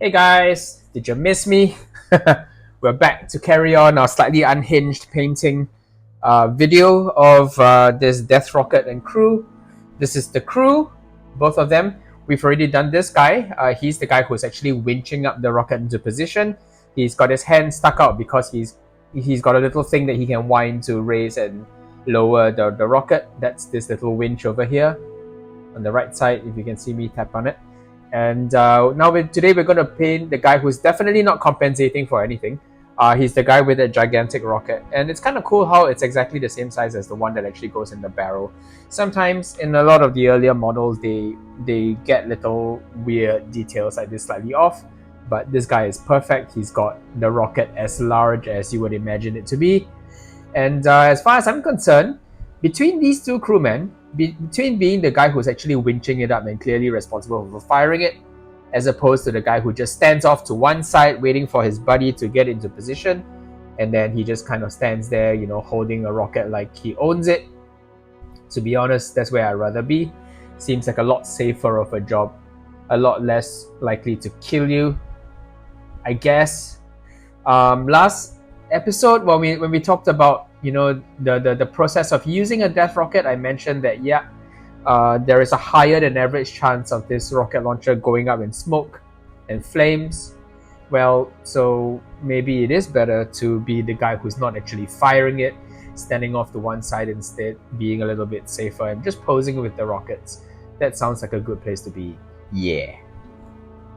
Hey guys, did you miss me? We're back to carry on our slightly unhinged painting video of this Death Rocket and crew. This is the crew, both of them. We've already done this guy. He's the guy who's actually winching up the rocket into position. He's got his hand stuck out because he's got a little thing that he can wind to raise and lower the rocket. That's this little winch over here on the right side, if you can see me tap on it. And today we're going to paint the guy who's definitely not compensating for anything. He's the guy with a gigantic rocket. And it's kind of cool how it's exactly the same size as the one that actually goes in the barrel. Sometimes in a lot of the earlier models, they get little weird details like this slightly off. But this guy is perfect. He's got the rocket as large as you would imagine it to be. And as far as I'm concerned, between these two crewmen, between being the guy who's actually winching it up and clearly responsible for firing it, as opposed to the guy who just stands off to one side waiting for his buddy to get into position, and then he just kind of stands there, you know, holding a rocket like he owns it. To be honest, that's where I'd rather be. Seems like a lot safer of a job, a lot less likely to kill you, I guess. Last episode, when we talked about, you know, the process of using a death rocket, I mentioned that there is a higher than average chance of this rocket launcher going up in smoke and flames. Well, so maybe it is better to be the guy who's not actually firing it, standing off to one side instead, being a little bit safer and just posing with the rockets. That sounds like a good place to be. Yeah.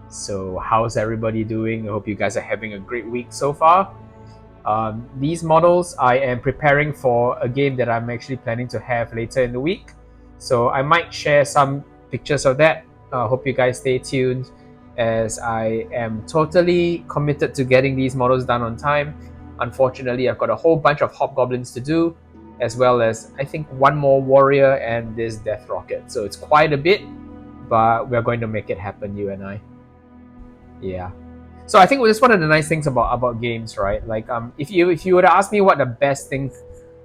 So how's everybody doing? I hope you guys are having a great week so far. These models I am preparing for a game that I'm actually planning to have later in the week. So I might share some pictures of that. Hope you guys stay tuned, as I am totally committed to getting these models done on time. Unfortunately, I've got a whole bunch of hobgoblins to do, as well as I think one more warrior and this death rocket. So it's quite a bit, but we're going to make it happen, you and I. Yeah. So I think that's one of the nice things about games, right? Like if you were to ask me what the best thing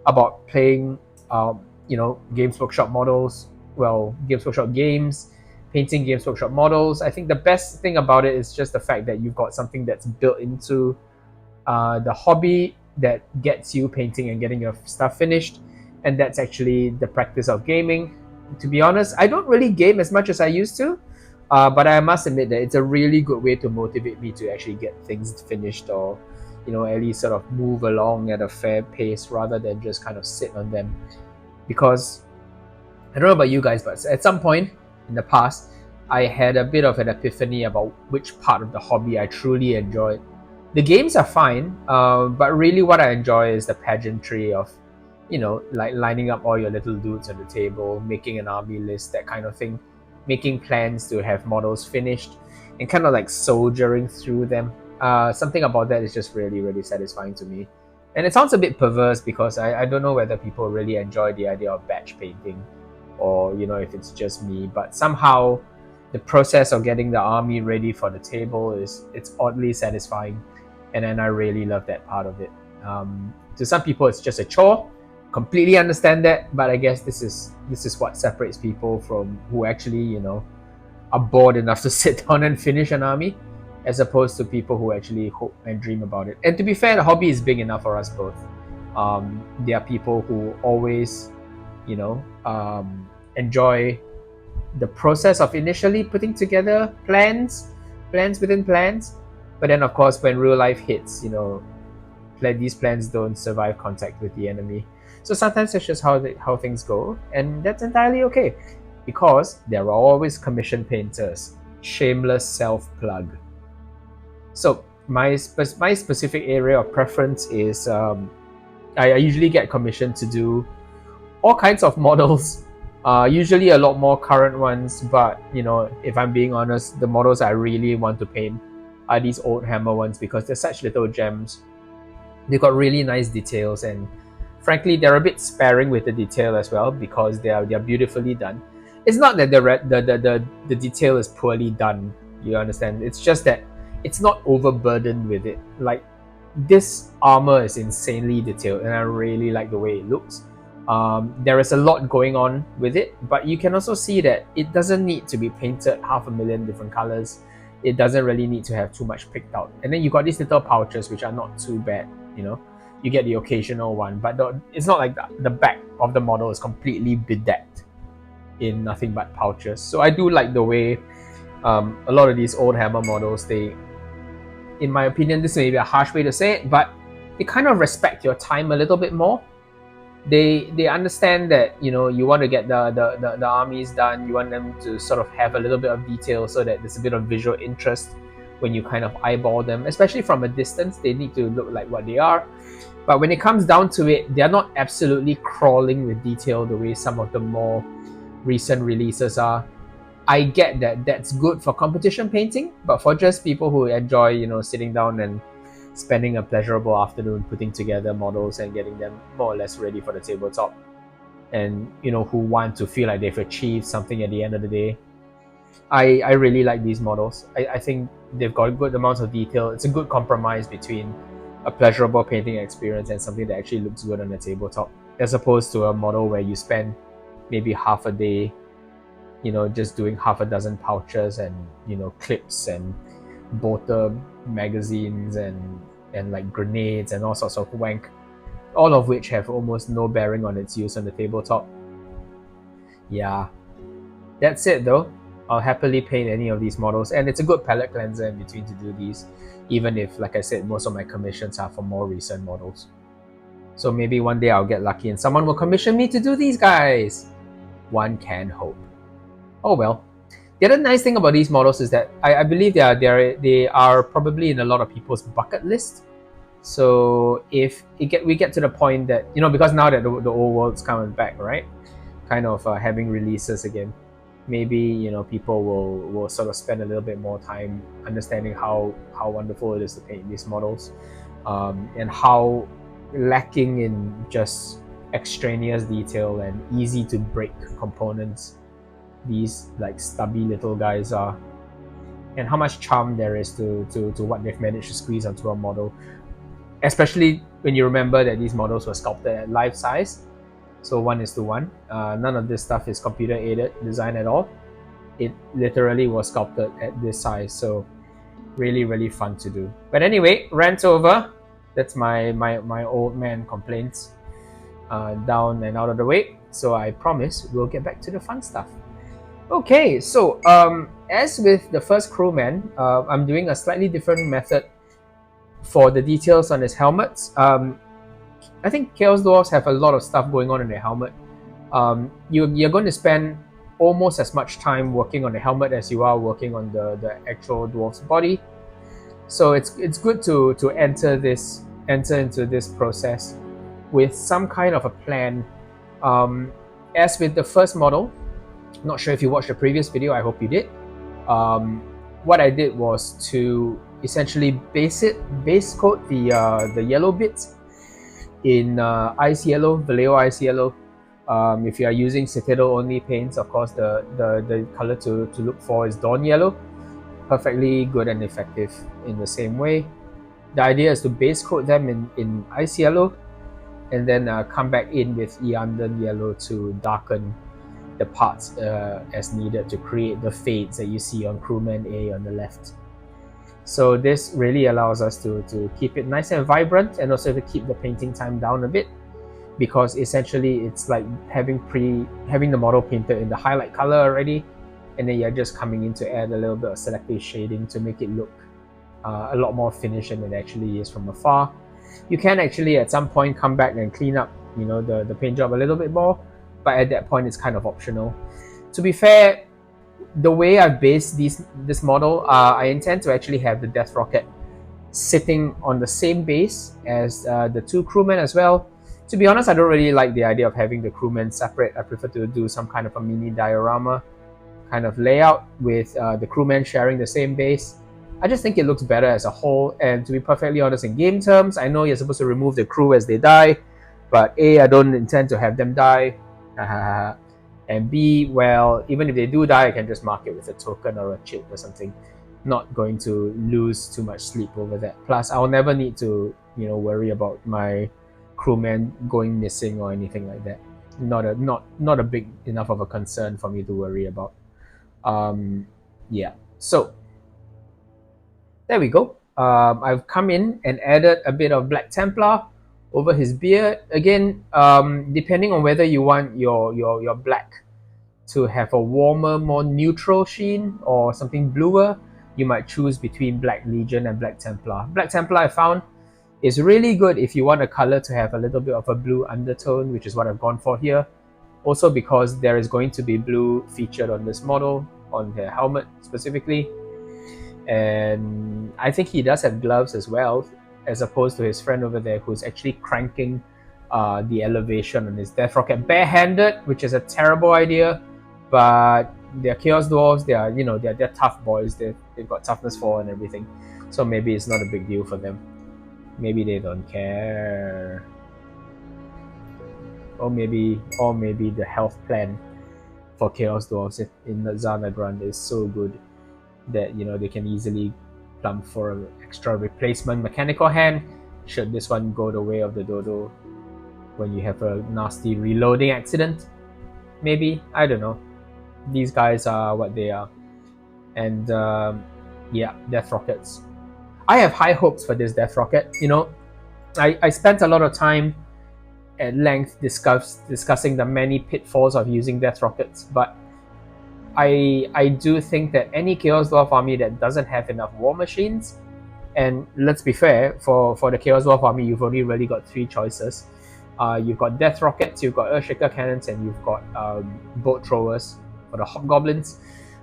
about playing Games Workshop models, Games Workshop games, painting Games Workshop models, I think the best thing about it is just the fact that you've got something that's built into the hobby that gets you painting and getting your stuff finished, and that's actually the practice of gaming. To be honest, I don't really game as much as I used to. But I must admit that it's a really good way to motivate me to actually get things finished, or, you know, at least sort of move along at a fair pace rather than just kind of sit on them. Because I don't know about you guys, but at some point in the past, I had a bit of an epiphany about which part of the hobby I truly enjoyed. The games are fine, but really what I enjoy is the pageantry of, you know, like lining up all your little dudes on the table, making an army list, that kind of thing. Making plans to have models finished and kind of like soldiering through them. Something about that is just really, really satisfying to me. And it sounds a bit perverse because I don't know whether people really enjoy the idea of batch painting, or, you know, if it's just me, but somehow the process of getting the army ready for the table it's oddly satisfying, and then I really love that part of it. To some people it's just a chore. Completely understand that, but I guess this is what separates people from who actually, you know, are bored enough to sit down and finish an army, as opposed to people who actually hope and dream about it. And to be fair, the hobby is big enough for us both. There are people who always, you know, enjoy the process of initially putting together plans within plans, but then of course when real life hits, you know, these plans don't survive contact with the enemy. So sometimes it's just how things go, and that's entirely okay, because there are always commission painters. Shameless self-plug. So my specific area of preference is I usually get commissioned to do all kinds of models, usually a lot more current ones, but, you know, if I'm being honest, the models I really want to paint are these old Hammer ones, because they're such little gems. They've got really nice details, and frankly, they're a bit sparing with the detail as well, because they're beautifully done. It's not that the detail is poorly done, you understand? It's just that it's not overburdened with it. Like, this armor is insanely detailed, and I really like the way it looks. There is a lot going on with it, but you can also see that it doesn't need to be painted 500,000 different colors. it doesn't really need to have too much picked out. And then you got these little pouches which are not too bad, you know. You get the occasional one, but it's not like the back of the model is completely bedecked in nothing but pouches. So I do like the way a lot of these old Hammer models, they, in my opinion, this may be a harsh way to say it, but they kind of respect your time a little bit more. They understand that, you know, you want to get the armies done, you want them to sort of have a little bit of detail so that there's a bit of visual interest when you kind of eyeball them, especially from a distance. They need to look like what they are. But when it comes down to it, they're not absolutely crawling with detail the way some of the more recent releases are. I get that that's good for competition painting, but for just people who enjoy, you know, sitting down and spending a pleasurable afternoon putting together models and getting them more or less ready for the tabletop, and, you know, who want to feel like they've achieved something at the end of the day, I really like these models. I think they've got good amounts of detail. It's a good compromise between a pleasurable painting experience and something that actually looks good on the tabletop, as opposed to a model where you spend maybe half a day, you know, just doing half a dozen pouches and, you know, clips and bolter magazines and like grenades and all sorts of wank, all of which have almost no bearing on its use on the tabletop. Yeah, that's it though. I'll happily paint any of these models, and it's a good palette cleanser in between to do these, even if, like I said, most of my commissions are for more recent models. So maybe one day I'll get lucky and someone will commission me to do these guys. One can hope. Oh well. The other nice thing about these models is that I believe they are probably in a lot of people's bucket list. So if we get to the point that, you know, because now that the old world's coming back, right, kind of having releases again, maybe, you know, people will sort of spend a little bit more time understanding how wonderful it is to paint these models, and how lacking in just extraneous detail and easy to break components these like stubby little guys are, and how much charm there is to what they've managed to squeeze onto a model, especially when you remember that these models were sculpted at life size, so 1:1. None of this stuff is computer aided design at all. It literally was sculpted at this size, so really fun to do. But anyway, rant over. That's my old man complaints down and out of the way. So I promise we'll get back to the fun stuff. Okay, so as with the first crewman, I'm doing a slightly different method for the details on his helmets. I think Chaos Dwarfs have a lot of stuff going on in their helmet. You're going to spend almost as much time working on the helmet as you are working on the actual dwarf's body. So it's good to enter into this process with some kind of a plan. As with the first model, not sure if you watched the previous video, I hope you did. What I did was to essentially base coat the yellow bits in ice yellow, Vallejo ice yellow. If you are using Citadel only paints, of course the color to look for is Dawn Yellow. Perfectly good and effective in the same way. The idea is to base coat them in ice yellow, and then come back in with Eandon Yellow to darken the parts as needed to create the fades that you see on Crewman A on the left. So this really allows us to keep it nice and vibrant, and also to keep the painting time down a bit, because essentially it's like having the model painted in the highlight color already, and then you're just coming in to add a little bit of selective shading to make it look a lot more finished than it actually is from afar. You can actually at some point come back and clean up, you know, the paint job a little bit more, but at that point it's kind of optional. To be fair, the way I've based this model, I intend to actually have the Death Rocket sitting on the same base as the two crewmen as well. To be honest, I don't really like the idea of having the crewmen separate. I prefer to do some kind of a mini diorama kind of layout with the crewmen sharing the same base. I just think it looks better as a whole, and to be perfectly honest, in game terms, I know you're supposed to remove the crew as they die, but A, I don't intend to have them die, and B, well, even if they do die, I can just mark it with a token or a chip or something. Not going to lose too much sleep over that. Plus, I'll never need to, you know, worry about my crewmen going missing or anything like that. Not a big enough of a concern for me to worry about. Yeah. So There we go. I've come in and added a bit of Black Templar over his beard. Again, depending on whether you want your black to have a warmer, more neutral sheen or something bluer, you might choose between Black Legion and Black Templar. Black Templar, I found, is really good if you want a color to have a little bit of a blue undertone, which is what I've gone for here. Also because there is going to be blue featured on this model, on the helmet specifically. And I think he does have gloves as well, as opposed to his friend over there who's actually cranking the elevation on his Death Rocket barehanded, which is a terrible idea. But they're Chaos Dwarves, they're tough boys, they've got toughness 4 and everything. So maybe it's not a big deal for them. Maybe they don't care. Or maybe the health plan for Chaos Dwarves in the Xanagrand is so good that they can easily plump for an extra replacement mechanical hand should this one go the way of the dodo when you have a nasty reloading accident. Maybe, I don't know. These guys are what they are. And yeah, Death Rockets. I have high hopes for this Death Rocket. I spent a lot of time at length discussing the many pitfalls of using Death Rockets, but I do think that any Chaos Dwarf army that doesn't have enough war machines, and let's be fair, for the Chaos Dwarf army, you've only really got 3 choices. You've got Death Rockets, you've got Earthshaker Cannons, and you've got Boat Throwers for the Hobgoblins.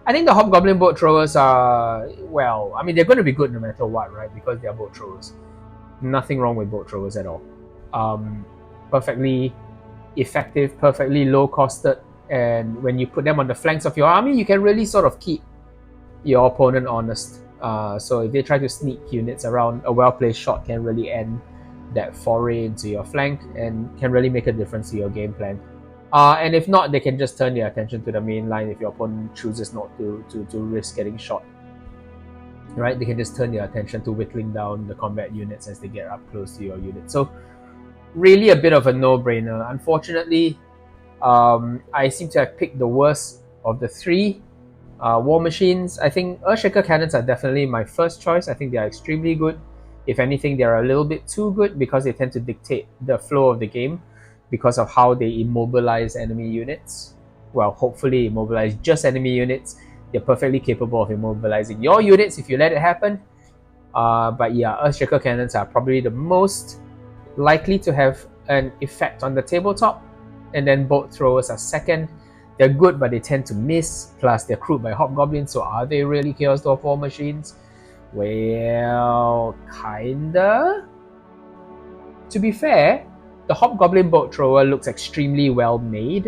I think the Hobgoblin Boat Throwers are, well, I mean, they're going to be good no matter what, right? Because they're Boat Throwers. Nothing wrong with Boat Throwers at all. Perfectly effective, perfectly low-costed, and when you put them on the flanks of your army, you can really sort of keep your opponent honest. So if they try to sneak units around, a well-placed shot can really end that foray into your flank and can really make a difference to your game plan. And if not, they can just turn their attention to the main line if your opponent chooses not to risk getting shot. Right? They can just turn their attention to whittling down the combat units as they get up close to your unit. So really a bit of a no-brainer. Unfortunately, I seem to have picked the worst of the 3 war machines. I think Earthshaker Cannons are definitely my first choice. I think they are extremely good. If anything, they're a little bit too good because they tend to dictate the flow of the game because of how they immobilize enemy units. Well, hopefully immobilize just enemy units. They're perfectly capable of immobilizing your units if you let it happen. But yeah, Earthshaker Cannons are probably the most likely to have an effect on the tabletop. And then Boat Throwers are second. They're good, but they tend to miss. Plus, they're crewed by Hobgoblins, so are they really Chaos Dwarf war machines? Well, kinda. To be fair, the Hobgoblin Boat Thrower looks extremely well made.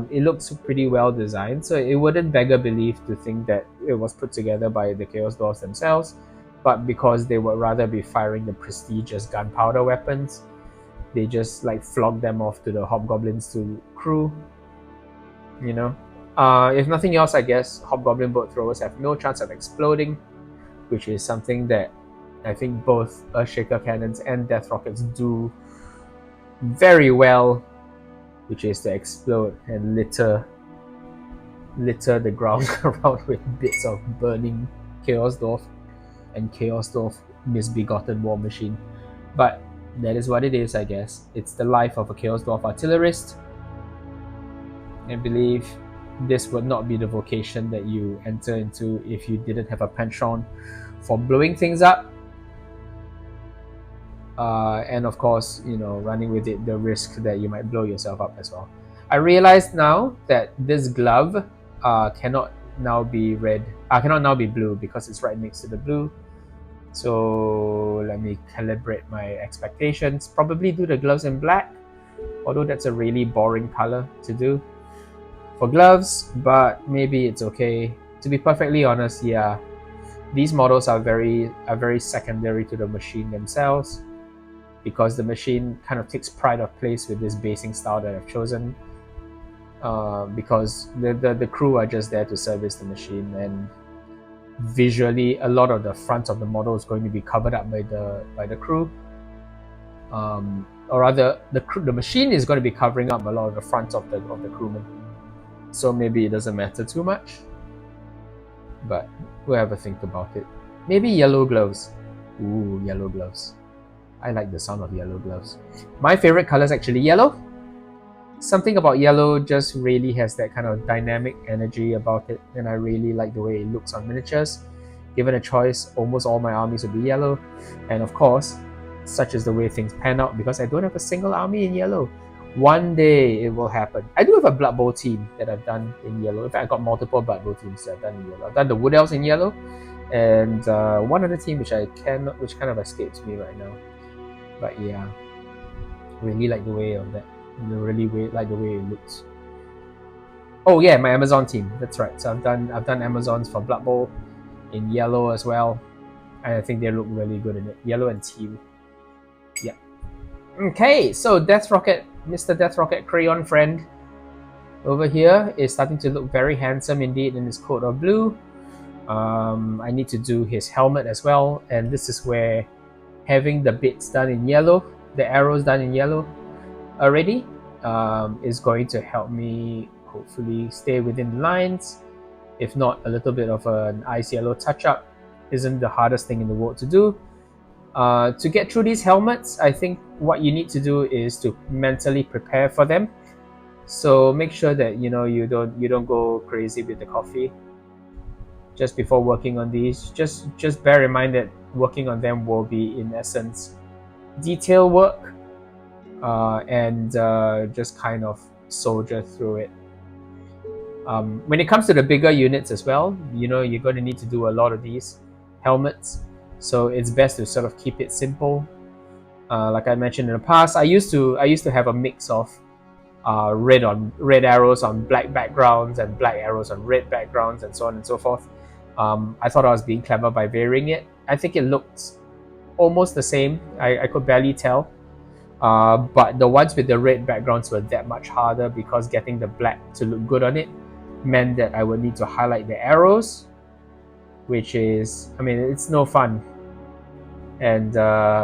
It looks pretty well designed, so it wouldn't beg a belief to think that it was put together by the Chaos Dwarfs themselves, but because they would rather be firing the prestigious gunpowder weapons, they just like flog them off to the Hobgoblins to crew. If nothing else, I guess Hobgoblin Boat Throwers have no chance of exploding, which is something that I think both Earthshaker Cannons and Death Rockets do very well, which is to explode and litter the ground around with bits of burning Chaos Dwarf and Chaos Dwarf misbegotten war machine. But that is what it is, I guess. It's the life of a Chaos Dwarf artillerist. I believe this would not be the vocation that you enter into if you didn't have a penchant for blowing things up. And of course, running with it the risk that you might blow yourself up as well. I realized now that this glove cannot now be red. Cannot now be blue because it's right next to the blue. So let me calibrate my expectations. Probably do the gloves in black, although that's a really boring color to do for gloves, but maybe it's okay. To be perfectly honest, yeah, these models are very secondary to the machine themselves, because the machine kind of takes pride of place with this basing style that I've chosen, because the crew are just there to service the machine, and visually a lot of the front of the model is going to be covered up by the crew, or rather the machine is going to be covering up a lot of the front of the crewman. So maybe it doesn't matter too much, but we'll have a think about it. Maybe yellow gloves. Ooh, yellow gloves. I like the sound of yellow gloves. My favorite color is actually yellow. Something about yellow just really has that kind of dynamic energy about it, and I really like the way it looks on miniatures. Given a choice, almost all my armies would be yellow, and of course, such is the way things pan out because I don't have a single army in yellow. One day it will happen. I do have a Blood Bowl team that I've done in yellow. In fact, I've got multiple Blood Bowl teams that I've done in yellow. I've done the Wood Elves in yellow, and one other team which kind of escapes me right now. But yeah, really like the way of that. Like the way it looks. Oh yeah, my Amazon team. That's right. So I've done Amazons for Blood Bowl in yellow as well, and I think they look really good in it. Yellow and teal. Yeah. Okay, so Death Rocket, Mr. Death Rocket Crayon friend over here is starting to look very handsome indeed in his coat of blue. I need to do his helmet as well, and this is where having the bits done in yellow, the arrows done in yellow already, is going to help me hopefully stay within the lines. If not, a little bit of an ice yellow touch-up isn't the hardest thing in the world to do. To get through these helmets, I think what you need to do is to mentally prepare for them. So make sure that you don't go crazy with the coffee just before working on these. Just bear in mind that working on them will be in essence detail work, and just kind of soldier through it. When it comes to the bigger units as well, you're going to need to do a lot of these helmets, so it's best to sort of keep it simple. Like I mentioned in the past, I used to have a mix of red arrows on black backgrounds and black arrows on red backgrounds and so on and so forth. I thought I was being clever by varying it. I think it looked almost the same. I could barely tell. But the ones with the red backgrounds were that much harder because getting the black to look good on it meant that I would need to highlight the arrows, which is, it's no fun. And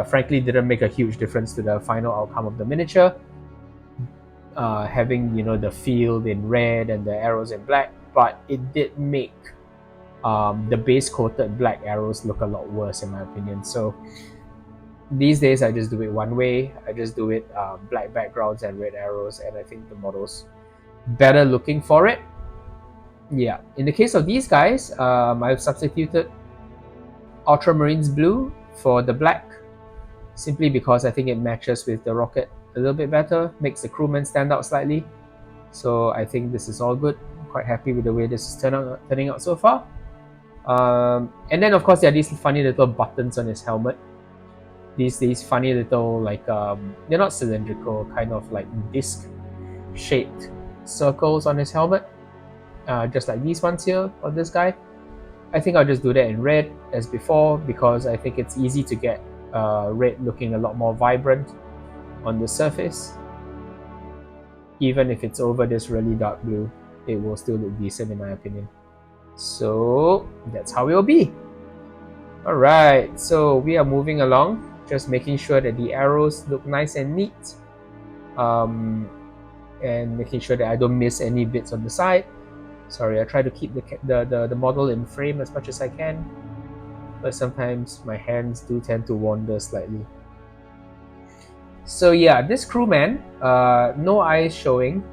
frankly, didn't make a huge difference to the final outcome of the miniature. Having, the field in red and the arrows in black, but it did make the base coated black arrows look a lot worse in my opinion. So these days I just do it one way. I just do it black backgrounds and red arrows, and I think the model's better looking for it. Yeah, in the case of these guys, I've substituted Ultramarines blue for the black, simply because I think it matches with the rocket a little bit better, makes the crewman stand out slightly. So I think this is all good. I'm quite happy with the way this is turning out so far. And then of course there are these funny little buttons on his helmet. These funny little, like, they're not cylindrical, kind of like disc shaped circles on his helmet, just like these ones here on this guy. I think I'll just do that in red as before because I think it's easy to get red looking a lot more vibrant on the surface. Even if it's over this really dark blue, it will still look decent in my opinion. So that's how it will be. Alright, so we are moving along, just making sure that the arrows look nice and neat, and making sure that I don't miss any bits on the side. Sorry, I try to keep the model in frame as much as I can, but sometimes my hands do tend to wander slightly. So yeah, this crewman, no eyes showing,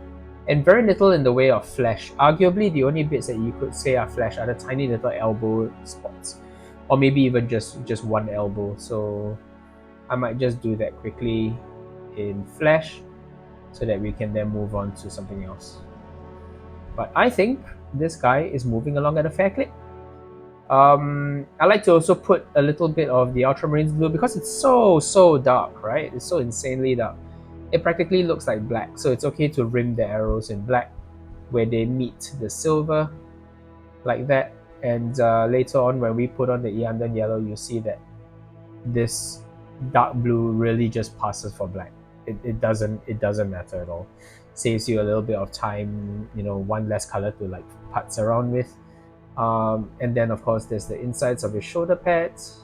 and very little in the way of flesh. Arguably, the only bits that you could say are flesh are the tiny little elbow spots, or maybe even just one elbow. So I might just do that quickly in flesh, so that we can then move on to something else. But I think this guy is moving along at a fair clip. I like to also put a little bit of the Ultramarines blue because it's so dark, right? It's so insanely dark. It practically looks like black, so it's okay to rim the arrows in black where they meet the silver, like that. And later on, when we put on the Iandan yellow, you see that this dark blue really just passes for black. It doesn't matter at all. Saves you a little bit of time, one less color to like putz around with. And then of course there's the insides of his shoulder pads.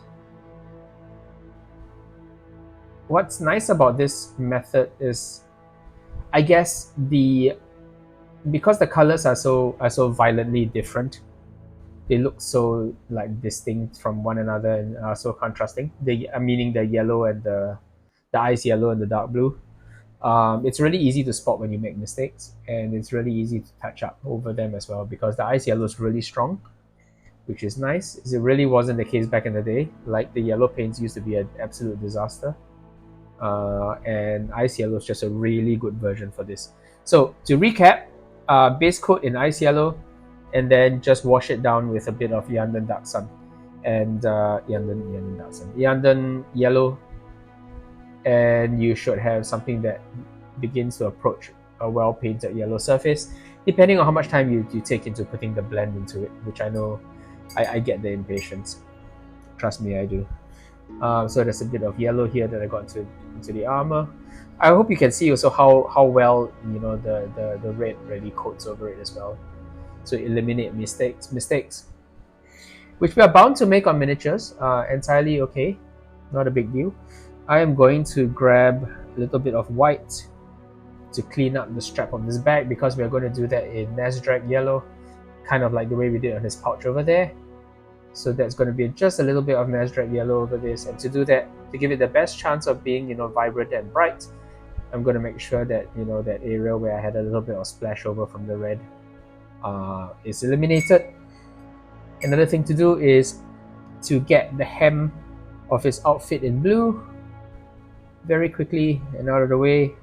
What's nice about this method is, I guess, because the colors are so violently different, they look so like distinct from one another and are so contrasting. Meaning the yellow and the ice yellow and the dark blue. It's really easy to spot when you make mistakes, and it's really easy to touch up over them as well because the ice yellow is really strong, which is nice. It really wasn't the case back in the day. Like the yellow paints used to be an absolute disaster, and ice yellow is just a really good version for this. So to recap, base coat in ice yellow, and then just wash it down with a bit of Yandan Dark Sun and Yandan yellow, and you should have something that begins to approach a well painted yellow surface, depending on how much time you take into putting the blend into it, which I know I get the impatience. Trust me, I do. So there's a bit of yellow here that I got into the armor. I hope you can see also how well the red really coats over it as well. So eliminate mistakes, which we are bound to make on miniatures. Entirely okay, not a big deal. I am going to grab a little bit of white to clean up the strap of this bag because we are going to do that in Nazdreg yellow, kind of like the way we did on his pouch over there. So that's going to be just a little bit of Nazdreg yellow over this, and to do that, to give it the best chance of being vibrant and bright, I'm going to make sure that that area where I had a little bit of splash over from the red is eliminated. Another thing to do is to get the hem of his outfit in blue very quickly and out of the way.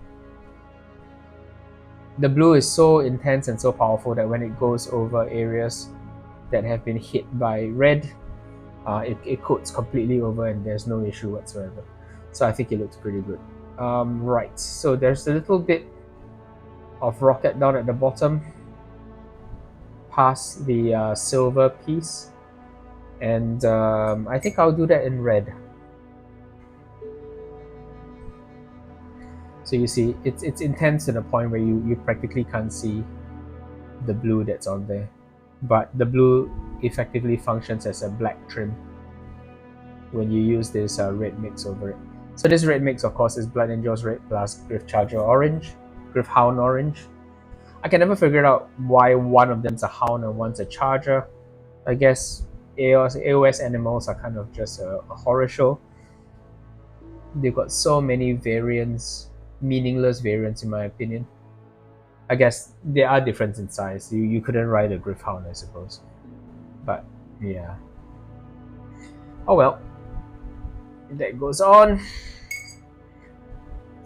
The blue is so intense and so powerful that when it goes over areas that have been hit by red, it coats completely over and there's no issue whatsoever. So I think it looks pretty good. Right, so there's a little bit of rocket down at the bottom past the silver piece, and I think I'll do that in red. So you see, it's intense to the point where you practically can't see the blue that's on there. But the blue effectively functions as a black trim when you use this red mix over it. So this red mix, of course, is Blood Angels red plus Gryphcharger orange, Gryphhound orange. I can never figure out why one of them's a hound and one's a charger. I guess AOS animals are kind of just a horror show. They've got so many variants, meaningless variants in my opinion. I guess they are different in size. You couldn't ride a Gryphhound, I suppose. But yeah. Oh well. That goes on. I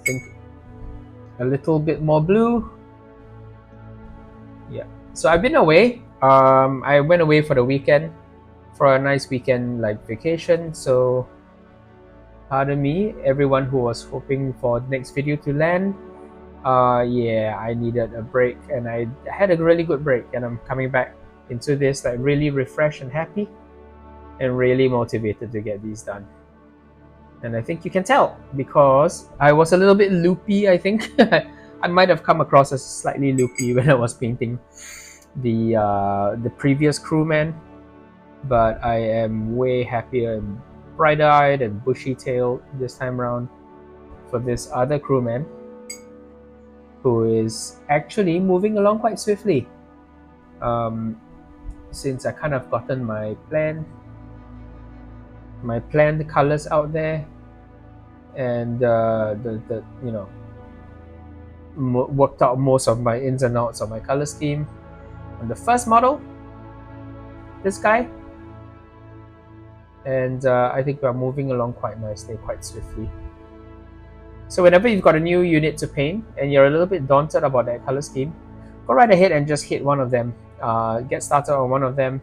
think a little bit more blue. Yeah. So I've been away. I went away for the weekend, for a nice weekend like vacation. So pardon me, everyone who was hoping for the next video to land. Yeah, I needed a break, and I had a really good break, and I'm coming back into this like really refreshed and happy, and really motivated to get these done. And I think you can tell because I was a little bit loopy. I think I might have come across as slightly loopy when I was painting the previous crewman, but I am way happier and bright-eyed and bushy-tailed this time around for this other crewman, who is actually moving along quite swiftly. Since I kind of gotten my planned colors out there, and worked out most of my ins and outs of my color scheme on the first model, this guy, and I think we're moving along quite nicely, quite swiftly. So whenever you've got a new unit to paint and you're a little bit daunted about that color scheme, go right ahead and just hit one of them. Get started on one of them,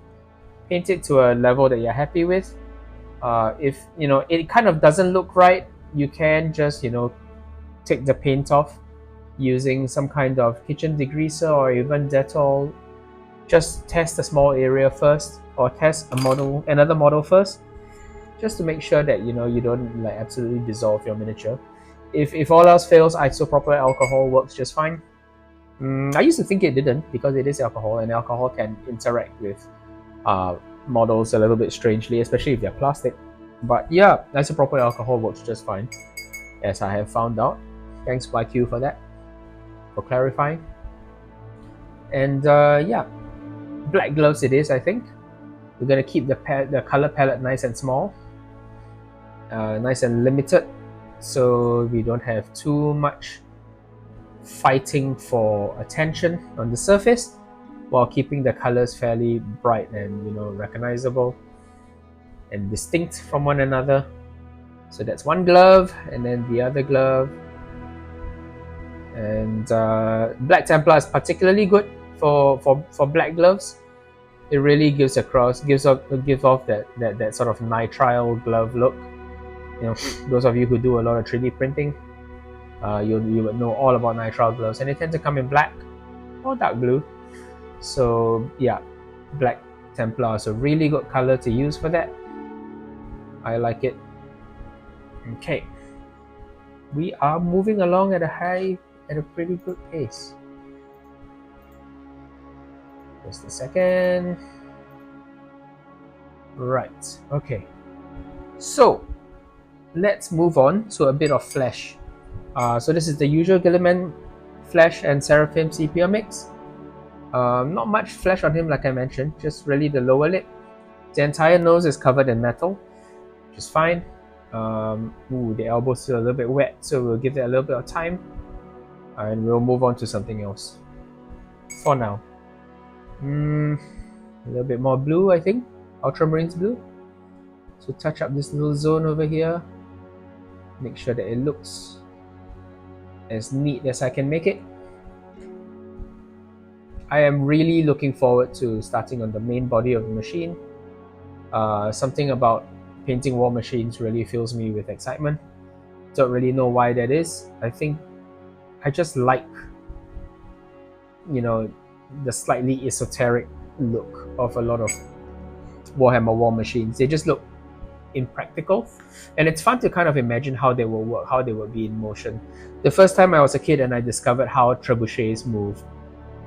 paint it to a level that you're happy with. If it kind of doesn't look right, you can just take the paint off using some kind of kitchen degreaser or even Dettol. Just test a small area first, or test another model first, just to make sure that you don't like absolutely dissolve your miniature. If all else fails, isopropyl alcohol works just fine. I used to think it didn't because it is alcohol, and alcohol can interact with models a little bit strangely, especially if they're plastic. But yeah, isopropyl alcohol works just fine, as I have found out. Thanks YQ for that, for clarifying. And yeah, black gloves it is, I think. We're gonna keep the color palette nice and small, nice and limited, so we don't have too much fighting for attention on the surface, while keeping the colors fairly bright and recognizable and distinct from one another. So that's one glove, and then the other glove. And Black Templar is particularly good for black gloves. It really gives off that sort of nitrile glove look. Those of you who do a lot of 3D printing, you would know all about nitrile gloves, and they tend to come in black or dark blue. So yeah, Black Templar is a really good color to use for that. I like it. Okay, we are moving along at a pretty good pace. Just a second. Right, okay. So let's move on to a bit of flesh. So this is the usual Guilliman Flesh and Seraphim Sepia mix. Not much flesh on him, like I mentioned, just really the lower lip. The entire nose is covered in metal, which is fine. The elbows are a little bit wet, so we'll give it a little bit of time, and we'll move on to something else for now. A little bit more blue, I think. Ultramarines blue. So touch up this little zone over here. Make sure that it looks as neat as I can make it. I am really looking forward to starting on the main body of the machine. Something about painting war machines really fills me with excitement. Don't really know why that is. I think I just like, the slightly esoteric look of a lot of Warhammer war machines. They just look impractical, and it's fun to kind of imagine how they will work, how they will be in motion. The first time I was a kid and I discovered how trebuchets move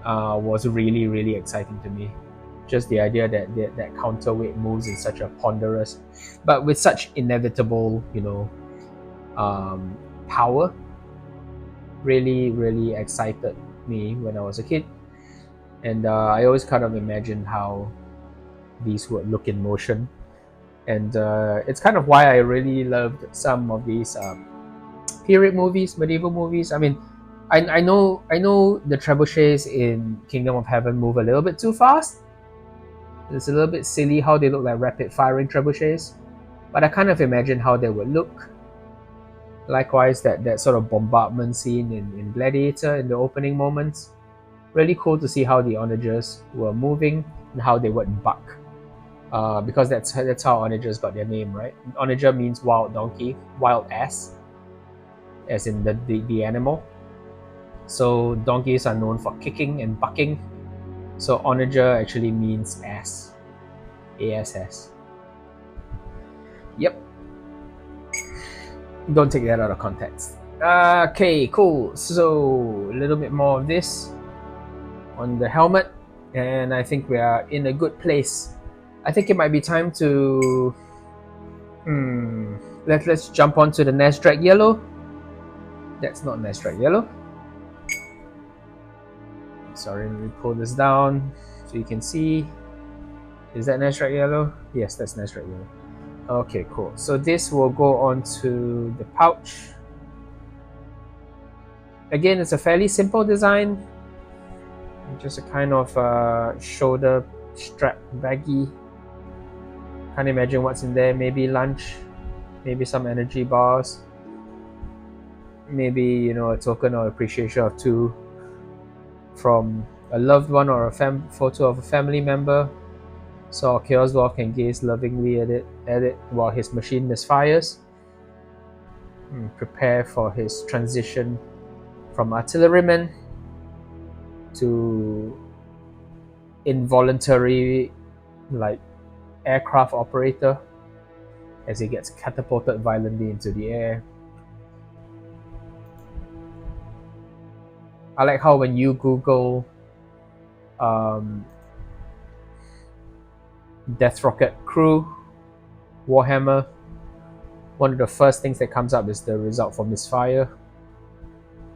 was really, really exciting to me. Just the idea that counterweight moves in such a ponderous, but with such inevitable, power, really, really excited me when I was a kid. And I always kind of imagined how these would look in motion. And it's kind of why I really loved some of these period movies, medieval movies. I mean, I know the trebuchets in Kingdom of Heaven move a little bit too fast. It's a little bit silly how they look like rapid firing trebuchets, but I kind of imagine how they would look. Likewise, that sort of bombardment scene in Gladiator in the opening moments. Really cool to see how the onagers were moving and how they would buck. Because that's how onagers got their name, right? Onager means wild donkey, wild ass, as in the animal. So donkeys are known for kicking and bucking. So onager actually means ass. ASS. Yep. Don't take that out of context. Okay, cool. So a little bit more of this on the helmet, and I think we are in a good place. I think it might be time to let's jump onto the Nazdreg yellow. That's not Nazdreg yellow. Sorry, let me pull this down so you can see. Is that Nazdreg yellow? Yes, that's Nazdreg yellow. Okay, cool. So this will go onto the pouch. Again, it's a fairly simple design. Just a kind of shoulder strap baggy. Can't imagine what's in there. Maybe lunch, maybe some energy bars, maybe a token of appreciation or two from a loved one, or a photo of a family member, so our Chaos Dwarf can gaze lovingly at it while his machine misfires. Prepare for his transition from artilleryman to involuntary aircraft operator as he gets catapulted violently into the air. I like how when you Google Death Rocket crew Warhammer, one of the first things that comes up is the result for misfire,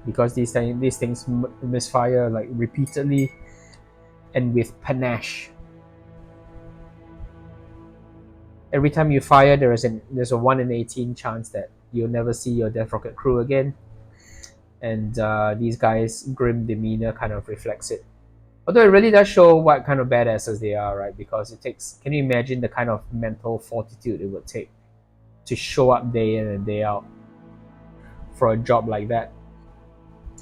because these things misfire repeatedly and with panache. Every time you fire, there's a 1 in 18 chance that you'll never see your Death Rocket crew again. And these guys' grim demeanor kind of reflects it. Although it really does show what kind of badasses they are, right? Because it takes, can you imagine the kind of mental fortitude it would take to show up day in and day out for a job like that?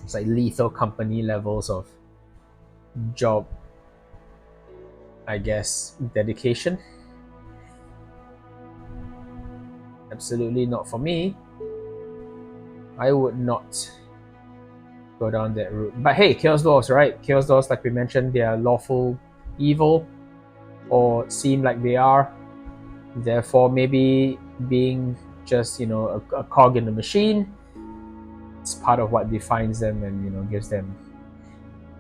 It's like lethal company levels of job, I guess, dedication. Absolutely not for me. I would not go down that route. But hey, Chaos Dwarfs, right? Chaos Dwarfs, like we mentioned, they are lawful evil, or seem like they are. Therefore, maybe being just, you know, a cog in the machine, it's part of what defines them and, you know, gives them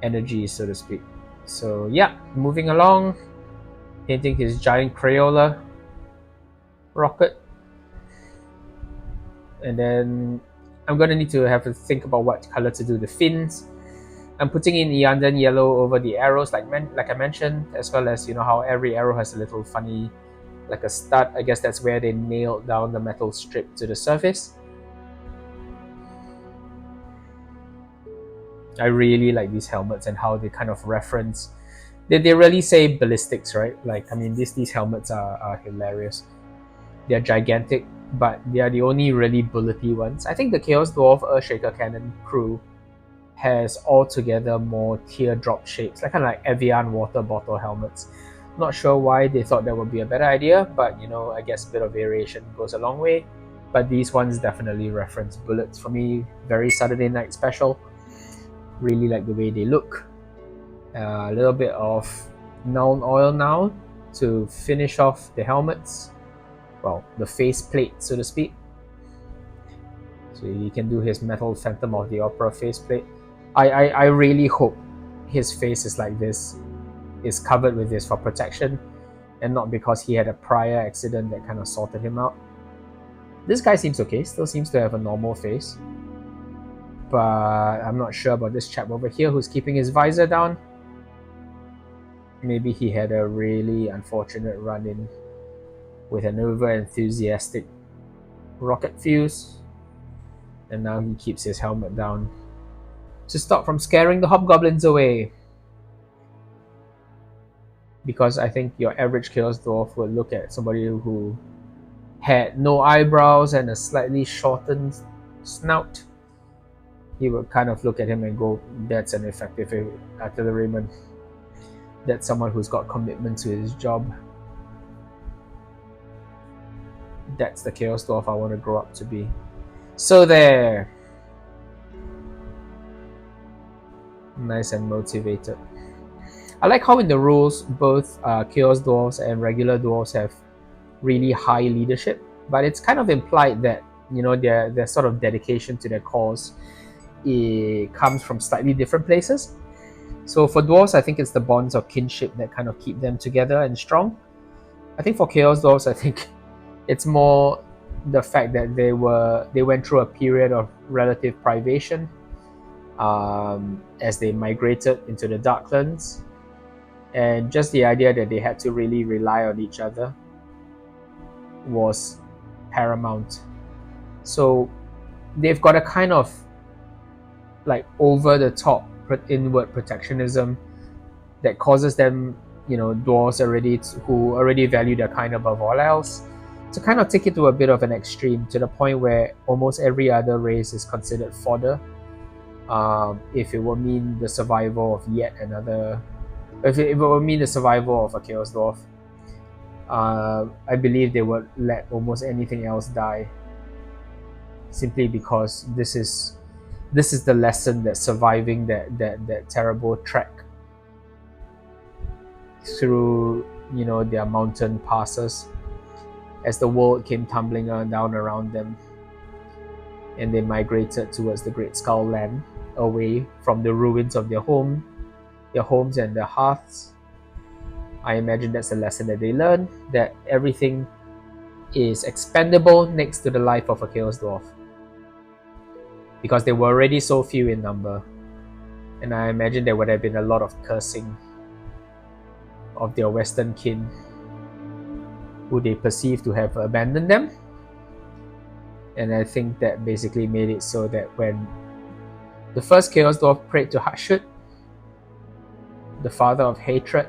energy, so to speak. So yeah, moving along, painting his giant Crayola rocket. And then I'm gonna need to have to think about what color to do the fins. I'm putting in Iandan yellow over the arrows, like I mentioned, as well as, you know, how every arrow has a little funny, like a stud. I guess that's where they nailed down the metal strip to the surface. I really like these helmets and how they kind of reference. They really say ballistics, right? Like, I mean, these helmets are hilarious. They're gigantic, but they are the only really bullety ones. I think the Chaos Dwarf Earthshaker Cannon crew has altogether more teardrop shapes, like kind of like Evian water bottle helmets. Not sure why they thought that would be a better idea, but you know, I guess a bit of variation goes a long way. But these ones definitely reference bullets for me. Very Saturday Night Special. Really like the way they look. A little bit of Nuln Oil now to finish off the helmets. Well, the face plate, so to speak. So he can do his metal Phantom of the Opera faceplate. I really hope his face is like this, is covered with this for protection, and not because he had a prior accident that kind of sorted him out. This guy seems okay, still seems to have a normal face. But I'm not sure about this chap over here who's keeping his visor down. Maybe he had a really unfortunate run-in with an over-enthusiastic rocket fuse, and now he keeps his helmet down to stop from scaring the hobgoblins away. Because I think your average Chaos Dwarf would look at somebody who had no eyebrows and a slightly shortened snout. He would kind of look at him and go, that's an effective artilleryman. That's someone who's got commitment to his job. That's the Chaos Dwarf I want to grow up to be. So there. Nice and motivated. I like how in the rules, both Chaos Dwarfs and regular Dwarfs have really high leadership, but it's kind of implied that, you know, their sort of dedication to their cause, it comes from slightly different places. So for Dwarfs, I think it's the bonds of kinship that kind of keep them together and strong. I think for Chaos Dwarfs, I think it's more the fact that they went through a period of relative privation as they migrated into the Darklands, and just the idea that they had to really rely on each other was paramount. So they've got a kind of like over-the-top inward protectionism that causes them, you know, dwarves who already value their kind above all else, to kind of take it to a bit of an extreme, to the point where almost every other race is considered fodder. If it will mean the survival of yet another, if it will mean the survival of a Chaos Dwarf, I believe they would let almost anything else die, simply because this is the lesson that surviving that terrible trek through, you know, their mountain passes, as the world came tumbling down around them, and they migrated towards the Great Skull Land, away from the ruins of their homes and their hearths. I imagine that's a lesson that they learned, that everything is expendable next to the life of a Chaos Dwarf, because they were already so few in number, and I imagine there would have been a lot of cursing of their Western kin who they perceived to have abandoned them. And I think that basically made it so that when the first Chaos Dwarf prayed to Hashut, the father of hatred,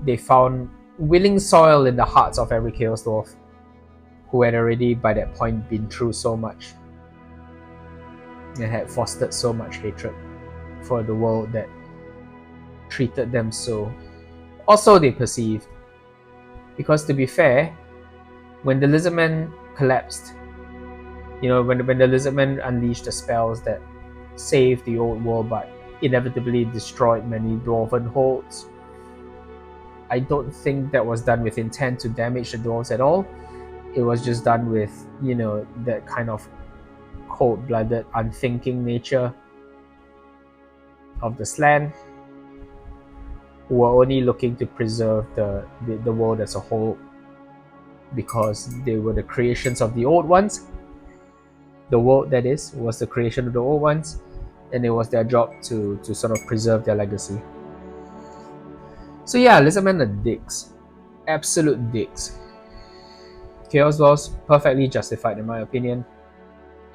they found willing soil in the hearts of every Chaos Dwarf who had already by that point been through so much and had fostered so much hatred for the world that treated them so. Also, they perceived, because to be fair, when the Lizardmen collapsed, when the Lizardmen unleashed the spells that saved the old world but inevitably destroyed many dwarven hordes, I don't think that was done with intent to damage the dwarves at all. It was just done with, that kind of cold-blooded, unthinking nature of the Slan, who were only looking to preserve the world as a whole because they were the creations of the old ones. The world, that is, was the creation of the old ones, and it was their job to sort of preserve their legacy. So yeah, Lizardmen are dicks. Absolute dicks. Chaos Dwarfs, perfectly justified in my opinion.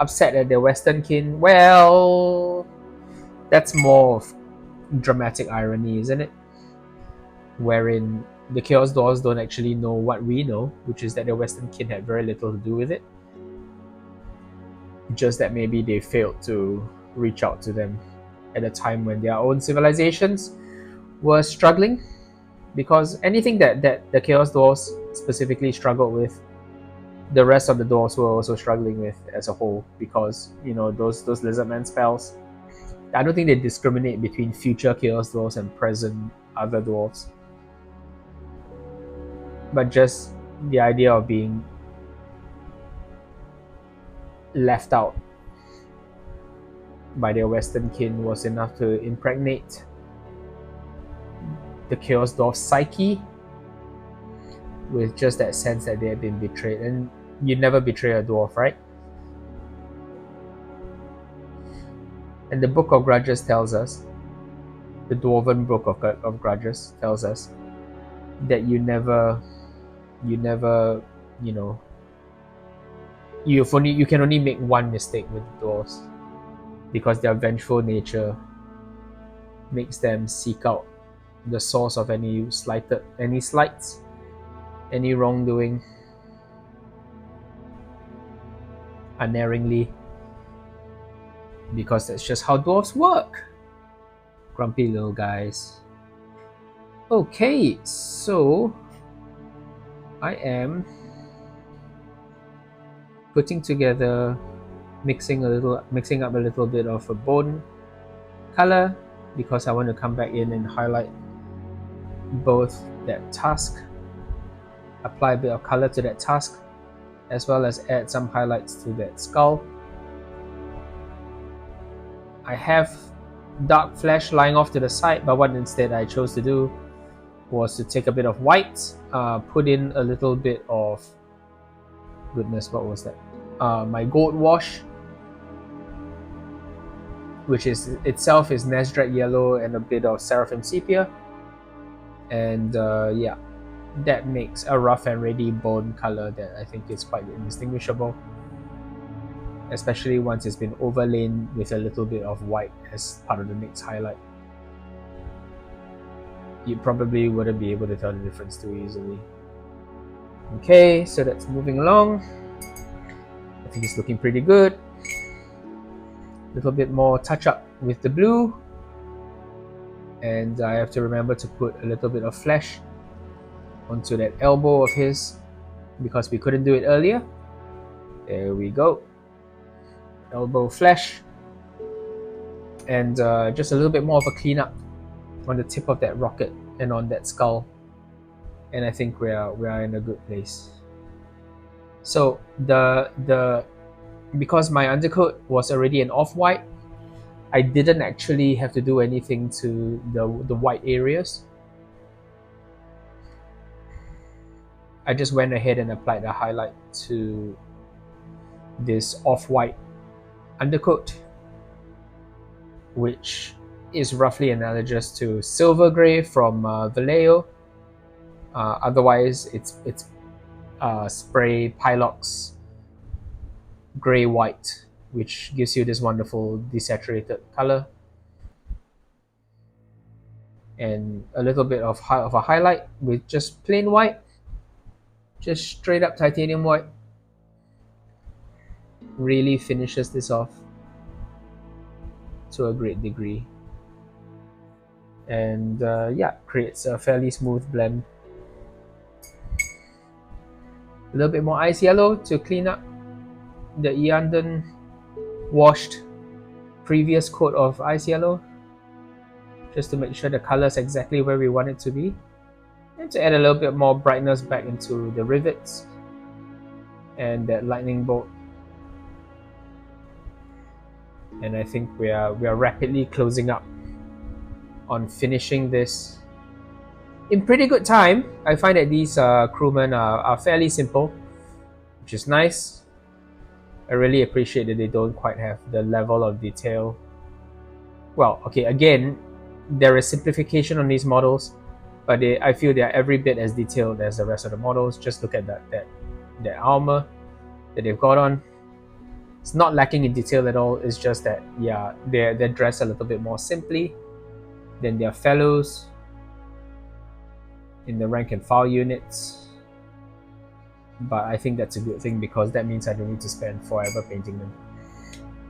Upset at their Western kin, well, that's more of dramatic irony, isn't it? Wherein the Chaos Dwarfs don't actually know what we know, which is that their Western kin had very little to do with it. Just that maybe they failed to reach out to them at a time when their own civilizations were struggling. Because anything that the Chaos Dwarfs specifically struggled with, the rest of the dwarves were also struggling with as a whole, because those Lizardman spells, I don't think they discriminate between future Chaos Dwarfs and present other dwarves, but just the idea of being left out by their Western kin was enough to impregnate the Chaos Dwarf psyche with just that sense that they had been betrayed. And you never betray a dwarf, right? And the Book of Grudges tells us, the Dwarven Book of Grudges tells us, that you can only make one mistake with the dwarves, because their vengeful nature makes them seek out the source of any slights, any wrongdoing, unerringly, because that's just how dwarves work. Grumpy little guys. Okay, so I am putting together, mixing up a little bit of a bone color, because I want to come back in and highlight both that tusk, apply a bit of color to that tusk, as well as add some highlights to that skull. I have dark flesh lying off to the side, but what instead I chose to do was to take a bit of white, put in a little bit of, goodness, what was that? My gold wash, which is itself is Nazdreg yellow and a bit of Seraphim Sepia, and yeah, that makes a rough and ready bone color that I think is quite indistinguishable, especially once it's been overlain with a little bit of white as part of the mix highlight. You probably wouldn't be able to tell the difference too easily. Okay, so that's moving along. I think it's looking pretty good. A little bit more touch up with the blue, and I have to remember to put a little bit of flesh onto that elbow of his, because we couldn't do it earlier. There we go. Elbow flesh, and just a little bit more of a cleanup on the tip of that rocket and on that skull, and I think we are in a good place. So because my undercoat was already an off-white, I didn't actually have to do anything to the white areas. I just went ahead and applied a highlight to this off-white undercoat, which is roughly analogous to silver grey from Vallejo, Otherwise, it's spray Pylox gray white, which gives you this wonderful desaturated color and a little bit of a highlight with just plain white, just straight up titanium white. Really finishes this off to a great degree, and yeah, creates a fairly smooth blend. A little bit more ice yellow to clean up the Eandon washed previous coat of ice yellow, just to make sure the color is exactly where we want it to be, and to add a little bit more brightness back into the rivets and that lightning bolt. And I think we are rapidly closing up on finishing this in pretty good time. I find that these crewmen are fairly simple, which is nice. I really appreciate that they don't quite have the level of detail. Well, okay, again, there is simplification on these models, but I feel they are every bit as detailed as the rest of the models. Just look at that armor that they've got on. It's not lacking in detail at all. It's just that, yeah, they're dressed a little bit more simply than their fellows in the rank and file units. But I think that's a good thing, because that means I don't need to spend forever painting them.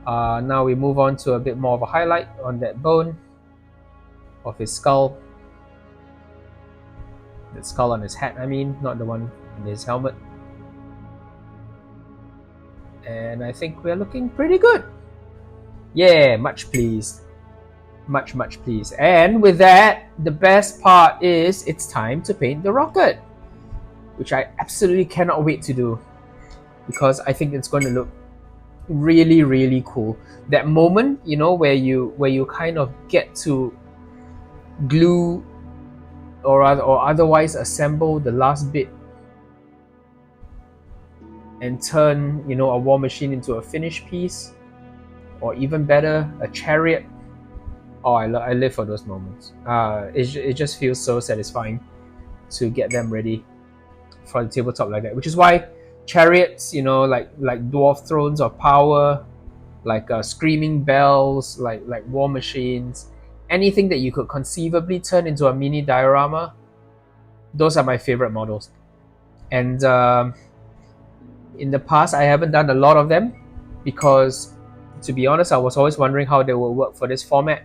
Now we move on to a bit more of a highlight on that bone of his skull. The skull on his hat, I mean, not the one in his helmet. And I think we're looking pretty good. Yeah, much pleased. Much pleased. And with that, the best part is it's time to paint the rocket, which I absolutely cannot wait to do, because I think it's going to look really cool. That moment, you know, where you kind of get to glue or otherwise assemble the last bit and turn, you know, a war machine into a finished piece, or even better, a chariot. Oh, I live for those moments. It just feels so satisfying to get them ready for the tabletop like that, which is why chariots, you know, like dwarf thrones of power, like screaming bells, like war machines, anything that you could conceivably turn into a mini diorama, those are my favorite models. And in the past, I haven't done a lot of them because, to be honest, I was always wondering how they would work for this format,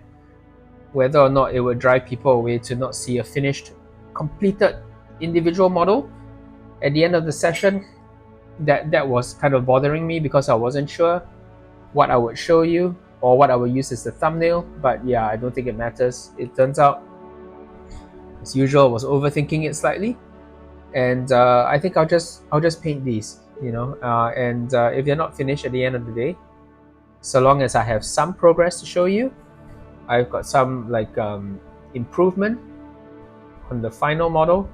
whether or not it would drive people away to not see a finished, completed individual model at the end of the session. That was kind of bothering me, because I wasn't sure what I would show you or what I would use as the thumbnail. But yeah, I don't think it matters. It turns out, as usual, I was overthinking it slightly, and I think I'll just paint these, you know, and if they're not finished at the end of the day, so long as I have some progress to show you, I've got some like improvement on the final model,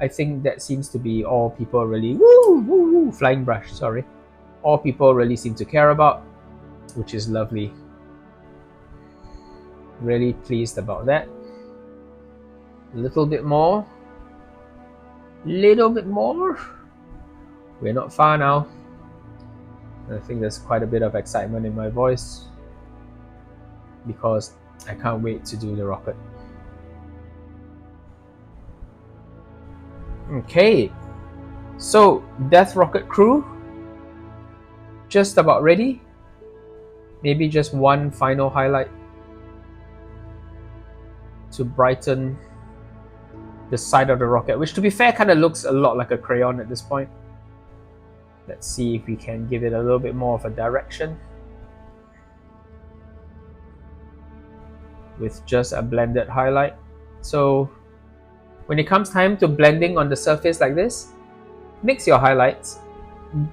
I think that seems to be all people really flying brush, sorry, all people really seem to care about, which is lovely. Really pleased about that. A little bit more. We're not far now. I think there's quite a bit of excitement in my voice, because I can't wait to do the rocket. Okay, so Death Rocket crew, just about ready. Maybe just one final highlight to brighten the side of the rocket, which, to be fair, kind of looks a lot like a crayon at this point. Let's see if we can give it a little bit more of a direction with just a blended highlight. So when it comes time to blending on the surface like this, mix your highlights,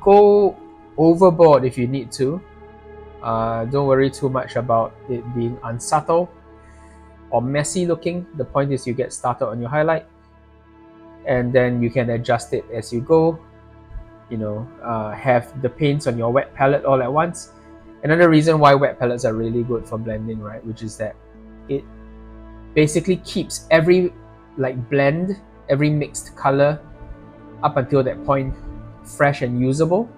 go overboard if you need to. Don't worry too much about it being unsubtle or messy looking. The point is you get started on your highlight, and then you can adjust it as you go. You know, have the paints on your wet palette all at once. Another reason why wet palettes are really good for blending, right, which is that it basically keeps every like blend every mixed color up until that point fresh and usable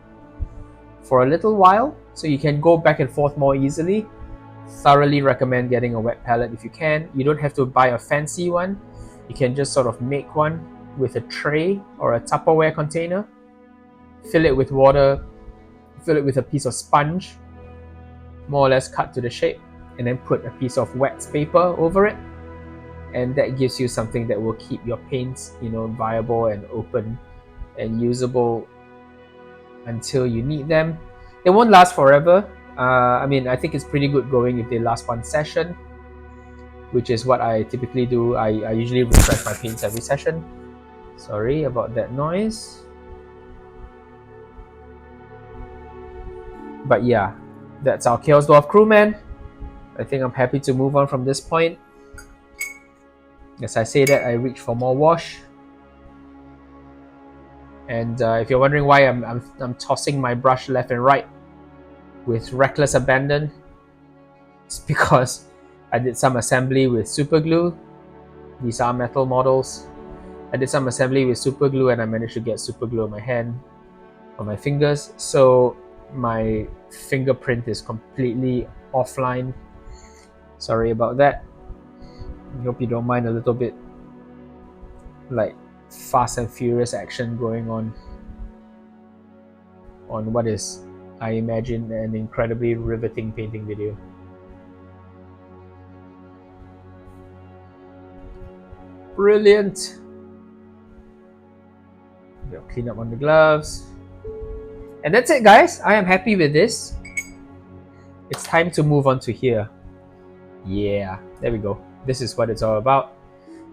for a little while, so you can go back and forth more easily. Thoroughly recommend getting a wet palette if you can. You don't have to buy a fancy one. You can just sort of make one with a tray or a Tupperware container, fill it with water, fill it with a piece of sponge, more or less cut to the shape, and then put a piece of wax paper over it, and that gives you something that will keep your paints, you know, viable and open and usable until you need them. They won't last forever. I mean, I think it's pretty good going if they last one session, which is what I typically do. I usually refresh my paints every session. Sorry about that noise. But yeah, that's our Chaos Dwarf crewman. I think I'm happy to move on from this point. As I say that, I reach for more wash. And if you're wondering why I'm tossing my brush left and right with reckless abandon, it's because I did some assembly with super glue. These are metal models. I did some assembly with super glue and I managed to get super glue on my hand, on my fingers. So my fingerprint is completely offline. Sorry about that. I hope you don't mind a little bit like fast and furious action going on what is, I imagine, an incredibly riveting painting video. Brilliant. We'll clean up on the gloves. And that's it, guys. I am happy with this. It's time to move on to here. Yeah, there we go. This is what it's all about.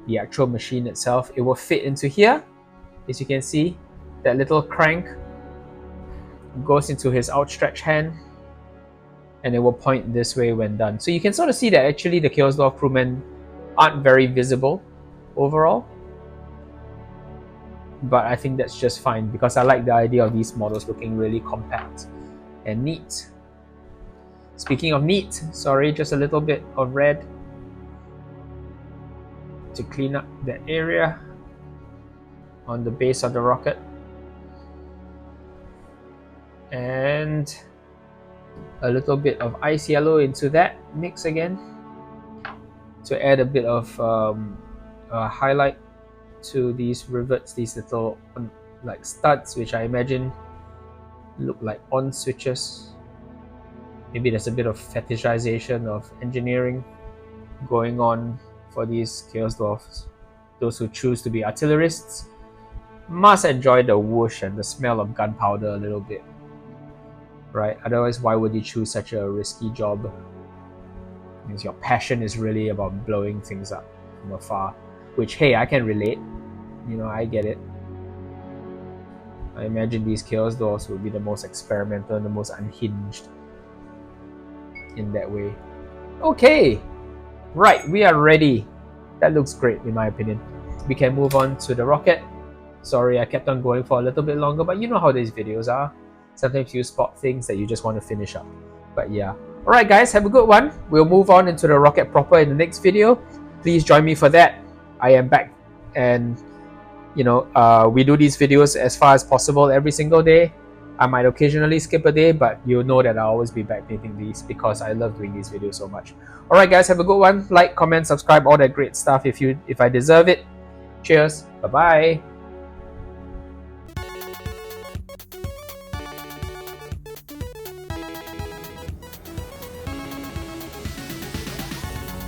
The actual machine itself. It will fit into here. As you can see, that little crank goes into his outstretched hand, and it will point this way when done. So you can sort of see that actually the Chaos Dwarf crewmen aren't very visible overall, but I think that's just fine because I like the idea of these models looking really compact and neat. Speaking of neat, sorry, just a little bit of red to clean up that area on the base of the rocket. And a little bit of ice yellow into that mix again to add a bit of highlight to these rivets, these little like studs, which I imagine look like on switches. Maybe there's a bit of fetishization of engineering going on for these Chaos Dwarfs. Those who choose to be artillerists must enjoy the whoosh and the smell of gunpowder a little bit, right? Otherwise, why would you choose such a risky job? It means your passion is really about blowing things up from afar, which, hey, I can relate. You know, I get it. I imagine these Chaos Dwarfs would be the most experimental and the most unhinged in that way. Okay, right, we are ready. That looks great in my opinion. We can move on to the rocket. Sorry, I kept on going for a little bit longer, but you know how these videos are. Sometimes you spot things that you just want to finish up. But yeah. Alright guys, have a good one. We'll move on into the rocket proper in the next video. Please join me for that. I am back, and you know, we do these videos as far as possible every single day. I might occasionally skip a day, but you'll know that I'll always be back painting these because I love doing these videos so much. Alright guys, have a good one. Like, comment, subscribe, all that great stuff if I deserve it. Cheers. Bye-bye.